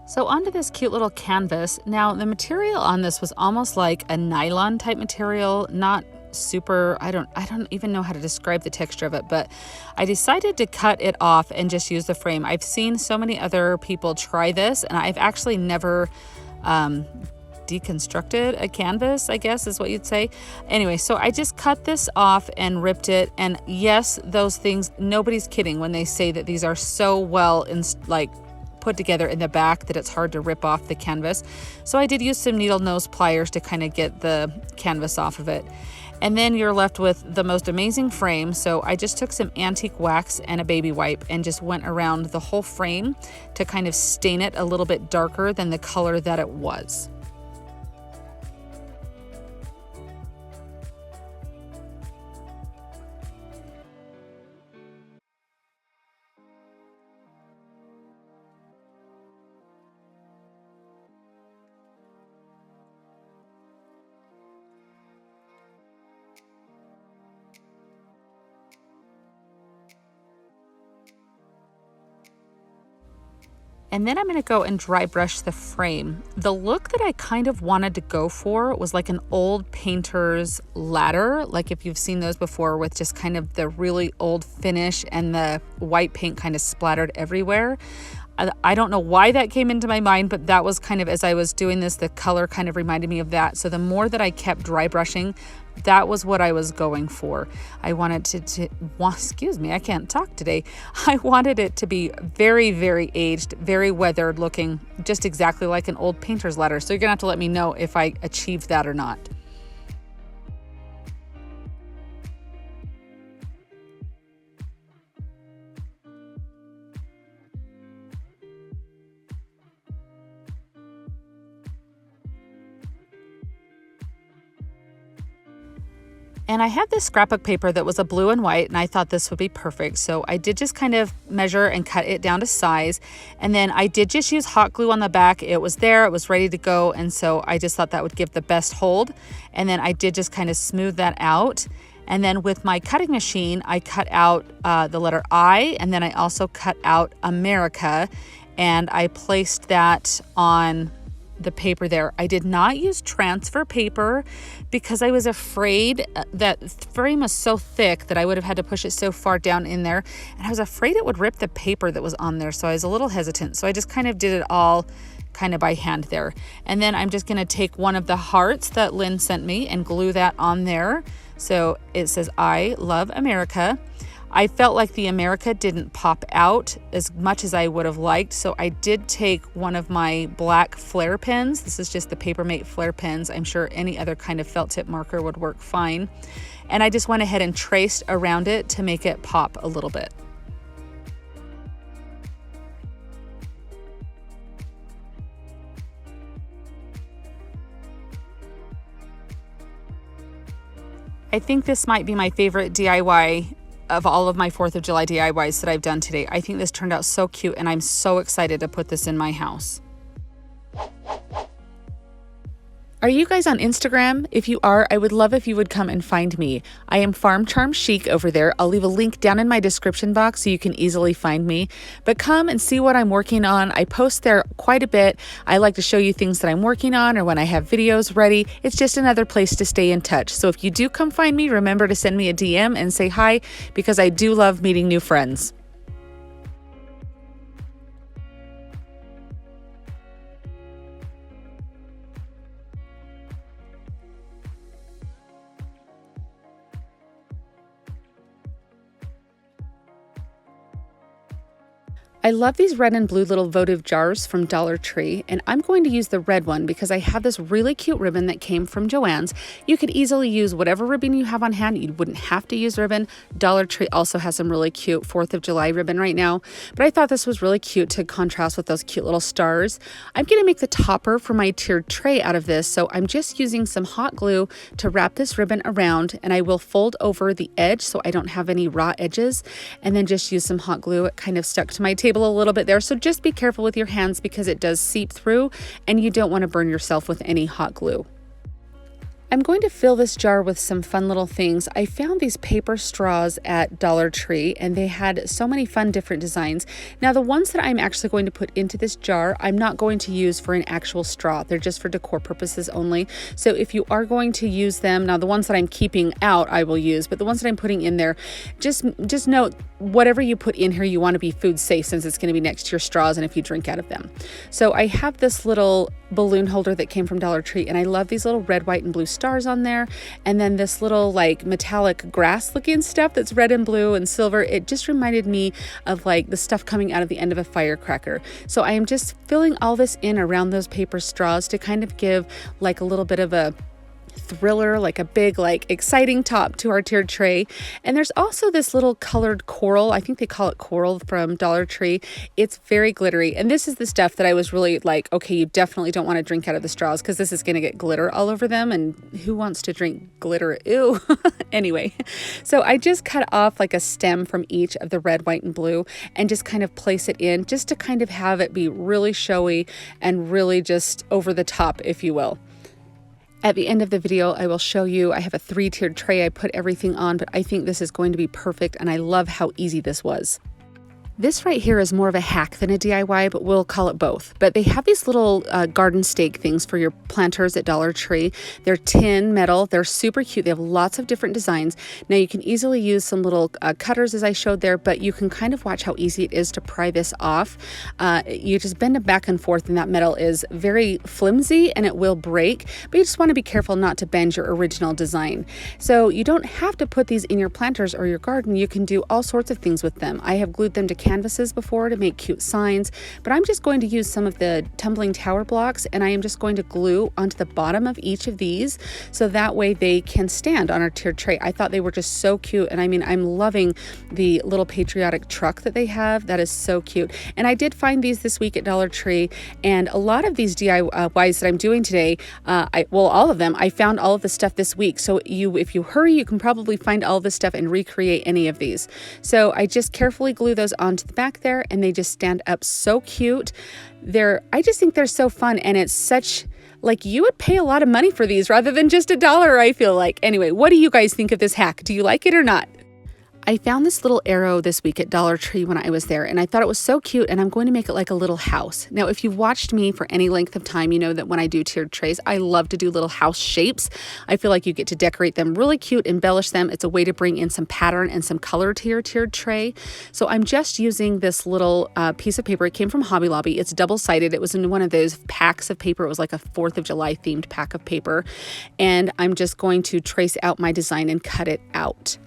So onto this cute little canvas. Now the material on this was almost like a nylon type material, not super, I don't even know how to describe the texture of it, but I decided to cut it off and just use the frame. I've seen so many other people try this, and I've actually never deconstructed a canvas, I guess is what you'd say. Anyway, so I just cut this off and ripped it, and yes, those things, nobody's kidding when they say that these are so well put together in the back that it's hard to rip off the canvas. So I did use some needle nose pliers to kind of get the canvas off of it. And then you're left with the most amazing frame. So I just took some antique wax and a baby wipe and just went around the whole frame to kind of stain it a little bit darker than the color that it was. And then I'm going to go and dry brush the frame. The look that I kind of wanted to go for was like an old painter's ladder, like if you've seen those before, with just kind of the really old finish and the white paint kind of splattered everywhere. I don't know why that came into my mind, but that was kind of, as I was doing this, the color kind of reminded me of that. So the more that I kept dry brushing, that was what I was going for. I wanted excuse me, I can't talk today. I wanted it to be very, very aged, very weathered looking, just exactly like an old painter's ladder. So you're gonna have to let me know if I achieved that or not. And I had this scrapbook paper that was a blue and white, and I thought this would be perfect. So I did just kind of measure and cut it down to size. And then I did just use hot glue on the back. It was there, it was ready to go. And so I just thought that would give the best hold. And then I did just kind of smooth that out. And then with my cutting machine, I cut out the letter I, and then I also cut out America. And I placed that on the paper there. I did not use transfer paper because I was afraid that the frame was so thick that I would have had to push it so far down in there, and I was afraid it would rip the paper that was on there, so I was a little hesitant. So I just kind of did it all kind of by hand there. And then I'm just going to take one of the hearts that Lynn sent me and glue that on there. So it says, I love America. I felt like the America didn't pop out as much as I would have liked, so I did take one of my black flare pens. This is just the Papermate flare pens. I'm sure any other kind of felt tip marker would work fine. And I just went ahead and traced around it to make it pop a little bit. I think this might be my favorite DIY of all of my 4th of July DIYs that I've done today. I think this turned out so cute, and I'm so excited to put this in my house. Are you guys on Instagram? If you are, I would love if you would come and find me. I am Farm Charm Chic over there. I'll leave a link down in my description box so you can easily find me. But come and see what I'm working on. I post there quite a bit. I like to show you things that I'm working on or when I have videos ready. It's just another place to stay in touch. So if you do come find me, remember to send me a DM and say hi, because I do love meeting new friends. I love these red and blue little votive jars from Dollar Tree, and I'm going to use the red one because I have this really cute ribbon that came from JoAnns. You could easily use whatever ribbon you have on hand. You wouldn't have to use ribbon. Dollar Tree also has some really cute 4th of July ribbon right now, but I thought this was really cute to contrast with those cute little stars. I'm going to make the topper for my tiered tray out of this, so I'm just using some hot glue to wrap this ribbon around, and I will fold over the edge so I don't have any raw edges, and then just use some hot glue. It kind of stuck to my table a little bit there, so just be careful with your hands because it does seep through and you don't want to burn yourself with any hot glue. I'm going to fill this jar with some fun little things. I found these paper straws at Dollar Tree and they had so many fun different designs. Now the ones that I'm actually going to put into this jar, I'm not going to use for an actual straw. They're just for decor purposes only. So if you are going to use them, now the ones that I'm keeping out I will use, but the ones that I'm putting in there, just note whatever you put in here, you want to be food safe since it's going to be next to your straws and if you drink out of them. So I have this little balloon holder that came from Dollar Tree and I love these little red, white, and blue stars on there, and then this little like metallic grass looking stuff that's red and blue and silver. It just reminded me of like the stuff coming out of the end of a firecracker. So I am just filling all this in around those paper straws to kind of give like a little bit of a thriller, like a big, like exciting top to our tiered tray. And there's also this little colored coral. I think they call it coral from Dollar Tree. It's very glittery. And this is the stuff that I was really like, okay, you definitely don't want to drink out of the straws because this is going to get glitter all over them. And who wants to drink glitter? Ew. Anyway, so I just cut off like a stem from each of the red, white, and blue and just kind of place it in just to kind of have it be really showy and really just over the top, if you will. At the end of the video, I will show you, I have a 3-tiered tray I put everything on, but I think this is going to be perfect and I love how easy this was. This right here is more of a hack than a DIY, but we'll call it both. But they have these little garden stake things for your planters at Dollar Tree. They're tin, metal. They're super cute. They have lots of different designs. Now you can easily use some little cutters as I showed there, but you can kind of watch how easy it is to pry this off. You just bend it back and forth and that metal is very flimsy and it will break, but you just want to be careful not to bend your original design. So you don't have to put these in your planters or your garden. You can do all sorts of things with them. I have glued them to canvases before to make cute signs, but I'm just going to use some of the tumbling tower blocks and I am just going to glue onto the bottom of each of these so that way they can stand on our tiered tray. I thought they were just so cute, and I mean, I'm loving the little Patriotic truck that they have. That is so cute. And I did find these this week at Dollar Tree, and a lot of these DIYs that I'm doing today, all of them, I found all of the stuff this week. So if you hurry, you can probably find all this stuff and recreate any of these. So I just carefully glue those onto the back there and they just stand up so cute. I just think they're so fun, and it's such, like, you would pay a lot of money for these rather than just $1, I feel like. Anyway, what do you guys think of this hack? Do you like it or not? I found this little arrow this week at Dollar Tree when I was there, and I thought it was so cute, and I'm going to make it like a little house. Now, if you've watched me for any length of time, you know that when I do tiered trays, I love to do little house shapes. I feel like you get to decorate them really cute, embellish them. It's a way to bring in some pattern and some color to your tiered tray. So I'm just using this little piece of paper. It came from Hobby Lobby. It's double-sided. It was in one of those packs of paper. It was like a 4th of July themed pack of paper. And I'm just going to trace out my design and cut it out.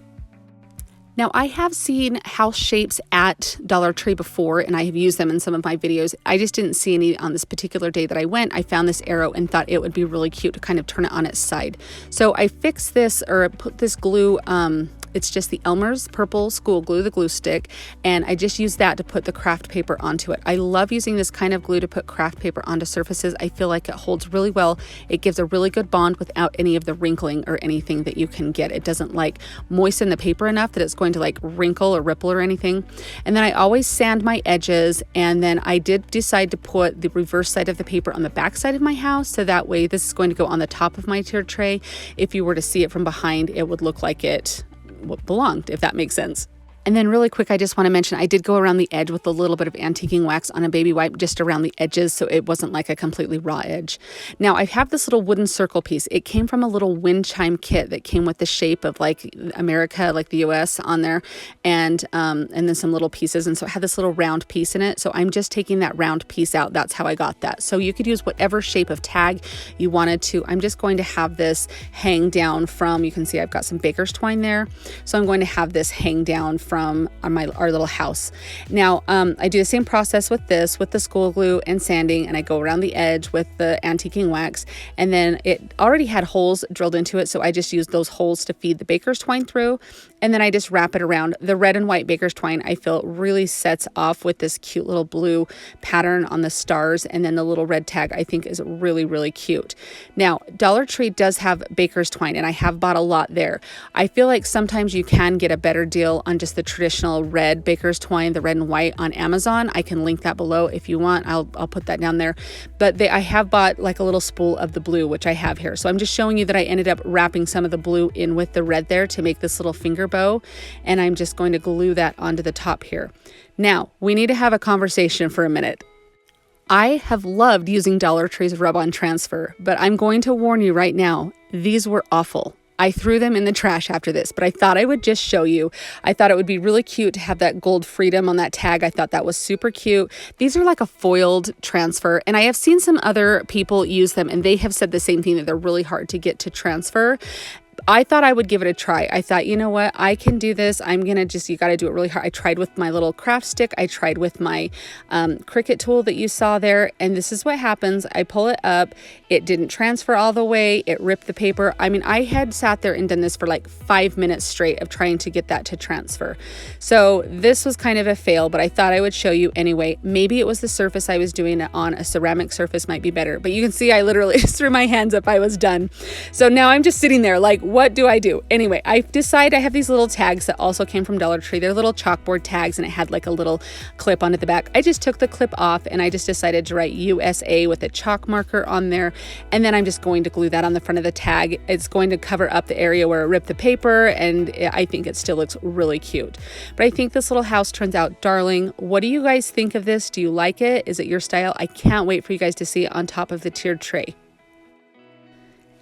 Now, I have seen house shapes at Dollar Tree before, and I have used them in some of my videos. I just didn't see any on this particular day that I went. I found this arrow and thought it would be really cute to kind of turn it on its side. So I fixed this, or put this glue, it's just the Elmer's purple school glue, the glue stick, and I just used that to put the craft paper onto it. I love using this kind of glue to put craft paper onto surfaces. I feel like it holds really well. It gives a really good bond without any of the wrinkling or anything that you can get. It doesn't like moisten the paper enough that it's going to like wrinkle or ripple or anything. And then I always sand my edges, and then I did decide to put the reverse side of the paper on the back side of my house, so that way this is going to go on the top of my tiered tray. If you were to see it from behind, it would look like it belonged, if that makes sense. And then really quick, I just want to mention, I did go around the edge with a little bit of antiquing wax on a baby wipe just around the edges, so it wasn't like a completely raw edge. Now, I have this little wooden circle piece. It came from a little wind chime kit that came with the shape of like America, like the US on there, and then some little pieces. And so it had this little round piece in it. So I'm just taking that round piece out. That's how I got that. So you could use whatever shape of tag you wanted to. I'm just going to have this hang down from, you can see I've got some baker's twine there. So I'm going to have this hang down from our little house. Now, I do the same process with this, with the school glue and sanding, and I go around the edge with the antiquing wax, and then it already had holes drilled into it, so I just used those holes to feed the baker's twine through, and then I just wrap it around. The red and white baker's twine, I feel, really sets off with this cute little blue pattern on the stars, and then the little red tag I think is really, really cute. Now, Dollar Tree does have baker's twine, and I have bought a lot there. I feel like sometimes you can get a better deal on just the traditional red baker's twine, the red and white on Amazon. I can link that below if you want. I'll put that down there. But I have bought like a little spool of the blue, which I have here. So I'm just showing you that I ended up wrapping some of the blue in with the red there to make this little finger bow, and I'm just going to glue that onto the top here. Now, we need to have a conversation for a minute. I have loved using Dollar Tree's rub-on transfer, but I'm going to warn you right now, these were awful. I threw them in the trash after this, but I thought I would just show you. I thought it would be really cute to have that gold freedom on that tag. I thought that was super cute. These are like a foiled transfer, and I have seen some other people use them, and they have said the same thing, that they're really hard to get to transfer. I thought I would give it a try. I thought, you know what, I can do this. I'm going to just, you got to do it really hard. I tried with my little craft stick. I tried with my Cricut tool that you saw there. And this is what happens. I pull it up. It didn't transfer all the way. It ripped the paper. I mean, I had sat there and done this for like 5 minutes straight of trying to get that to transfer. So this was kind of a fail, but I thought I would show you anyway. Maybe it was the surface I was doing it on. A ceramic surface might be better, but you can see I literally just threw my hands up. I was done. So now I'm just sitting there like, what do I do? Anyway, I decide I have these little tags that also came from Dollar Tree. They're little chalkboard tags, and it had like a little clip onto the back. I just took the clip off, and I just decided to write USA with a chalk marker on there. And then I'm just going to glue that on the front of the tag. It's going to cover up the area where it ripped the paper, and I think it still looks really cute. But I think this little house turns out darling. What do you guys think of this? Do you like it? Is it your style? I can't wait for you guys to see it on top of the tiered tray.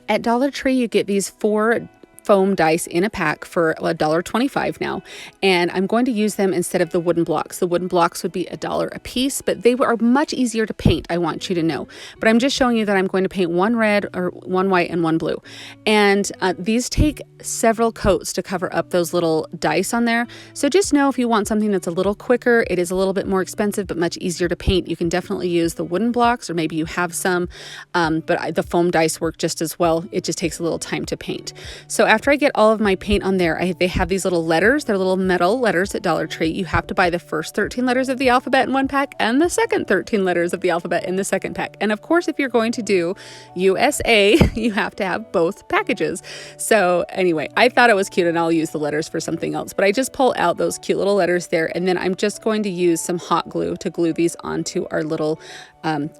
At Dollar Tree, you get these 4 foam dice in a pack for $1.25 now, and I'm going to use them instead of the wooden blocks. The wooden blocks would be $1 a piece, but they are much easier to paint, I want you to know. But I'm just showing you that I'm going to paint 1 red or 1 white and 1 blue. And these take several coats to cover up those little dice on there. So just know if you want something that's a little quicker, it is a little bit more expensive, but much easier to paint. You can definitely use the wooden blocks, or maybe you have some, but the foam dice work just as well. It just takes a little time to paint. So after I get all of my paint on there, they have these little letters. They're little metal letters at Dollar Tree. You have to buy the first 13 letters of the alphabet in one pack and the second 13 letters of the alphabet in the second pack. And of course, if you're going to do USA, you have to have both packages. So anyway, I thought it was cute, and I'll use the letters for something else. But I just pull out those cute little letters there, and then I'm just going to use some hot glue to glue these onto our little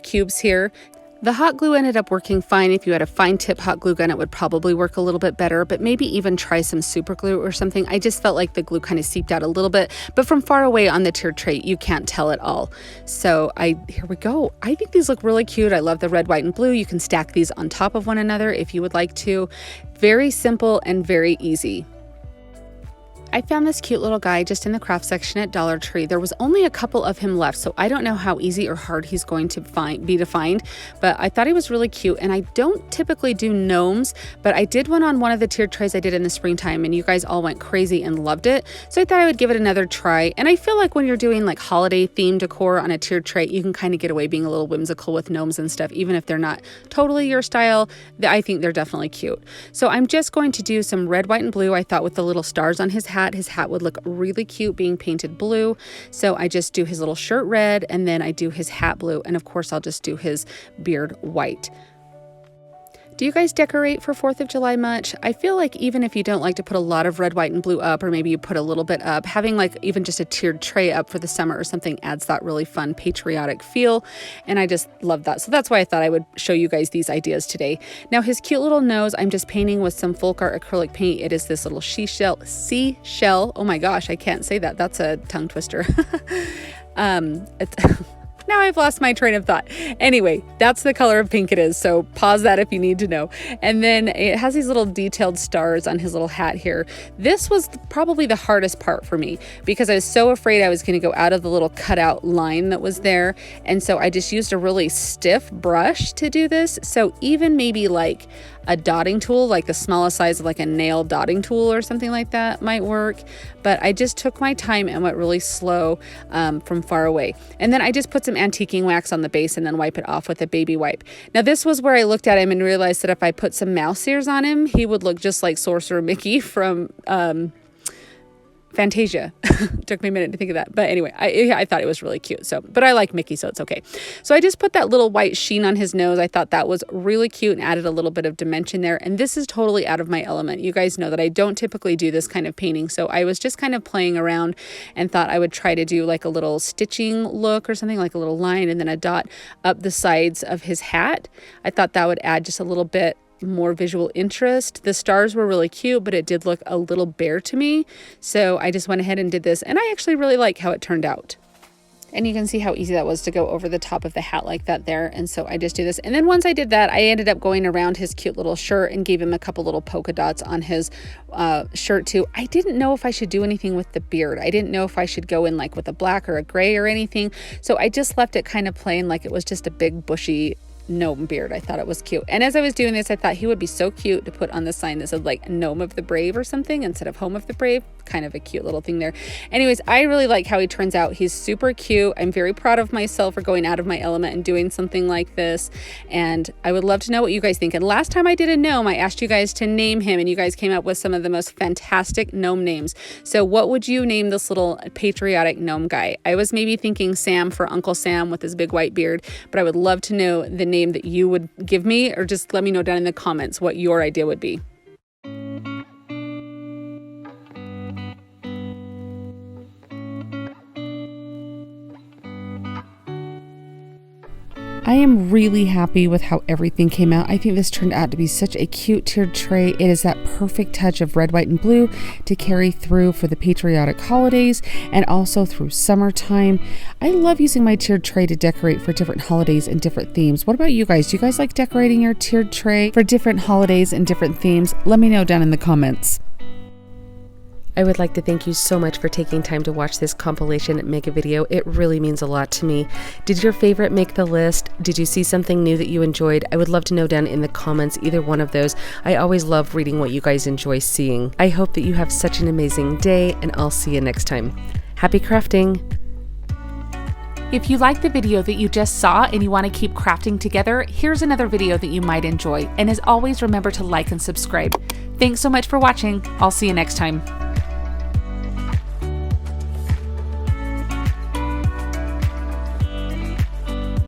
cubes here. The hot glue ended up working fine. If you had a fine tip hot glue gun, it would probably work a little bit better, but maybe even try some super glue or something. I just felt like the glue kind of seeped out a little bit, but from far away on the tiered tray, you can't tell at all. So here we go. I think these look really cute. I love the red, white, and blue. You can stack these on top of one another if you would like to. Very simple and very easy. I found this cute little guy just in the craft section at Dollar Tree. There was only a couple of him left, so I don't know how easy or hard he's going to be to find, but I thought he was really cute. And I don't typically do gnomes, but I did one on one of the tiered trays I did in the springtime, and you guys all went crazy and loved it. So I thought I would give it another try. And I feel like when you're doing like holiday themed decor on a tiered tray, you can kind of get away being a little whimsical with gnomes and stuff, even if they're not totally your style. I think they're definitely cute. So I'm just going to do some red, white, and blue. I thought with the little stars on his hat would look really cute being painted blue. So I just do his little shirt red, and then I do his hat blue, and of course I'll just do his beard white. Do you guys decorate for 4th of July much? I feel like even if you don't like to put a lot of red, white, and blue up, or maybe you put a little bit up, having like even just a tiered tray up for the summer or something adds that really fun patriotic feel, and I just love that. So that's why I thought I would show you guys these ideas today. Now his cute little nose, I'm just painting with some folk art acrylic paint. It is this little seashell. Oh my gosh, I can't say that. That's a tongue twister. Now I've lost my train of thought. Anyway, that's the color of pink it is. So pause that if you need to know. And then it has these little detailed stars on his little hat here. This was probably the hardest part for me because I was so afraid I was going to go out of the little cutout line that was there. And so I just used a really stiff brush to do this. So even maybe like a dotting tool, like the smallest size of like a nail dotting tool or something like that might work. But I just took my time and went really slow from far away. And then I just put some antiquing wax on the base and then wipe it off with a baby wipe. Now this was where I looked at him and realized that if I put some mouse ears on him, he would look just like Sorcerer Mickey from Fantasia. Took me a minute to think of that. But anyway, I thought it was really cute. But I like Mickey, so it's okay. So I just put that little white sheen on his nose. I thought that was really cute and added a little bit of dimension there. And this is totally out of my element. You guys know that I don't typically do this kind of painting. So I was just kind of playing around and thought I would try to do like a little stitching look or something, like a little line and then a dot up the sides of his hat. I thought that would add just a little bit more visual interest. The stars were really cute, but it did look a little bare to me. So I just went ahead and did this, and I actually really like how it turned out. And you can see how easy that was to go over the top of the hat like that there. And so I just do this. And then once I did that, I ended up going around his cute little shirt and gave him a couple little polka dots on his shirt too. I didn't know if I should do anything with the beard. I didn't know if I should go in like with a black or a gray or anything. So I just left it kind of plain, like it was just a big bushy gnome beard. I thought it was cute. And as I was doing this, I thought he would be so cute to put on the sign that said like Gnome of the Brave or something instead of Home of the Brave. Kind of a cute little thing there. Anyways, I really like how he turns out. He's super cute. I'm very proud of myself for going out of my element and doing something like this. And I would love to know what you guys think. And last time I did a gnome, I asked you guys to name him and you guys came up with some of the most fantastic gnome names. So what would you name this little patriotic gnome guy? I was maybe thinking Sam for Uncle Sam with his big white beard, but I would love to know the name that you would give me, or just let me know down in the comments what your idea would be. I am really happy with how everything came out. I think this turned out to be such a cute tiered tray. It is that perfect touch of red, white, and blue to carry through for the patriotic holidays and also through summertime. I love using my tiered tray to decorate for different holidays and different themes. What about you guys? Do you guys like decorating your tiered tray for different holidays and different themes? Let me know down in the comments. I would like to thank you so much for taking time to watch this compilation mega video. It really means a lot to me. Did your favorite make the list? Did you see something new that you enjoyed? I would love to know down in the comments, either one of those. I always love reading what you guys enjoy seeing. I hope that you have such an amazing day, and I'll see you next time. Happy crafting! If you like the video that you just saw and you want to keep crafting together, here's another video that you might enjoy. And as always, remember to like and subscribe. Thanks so much for watching. I'll see you next time.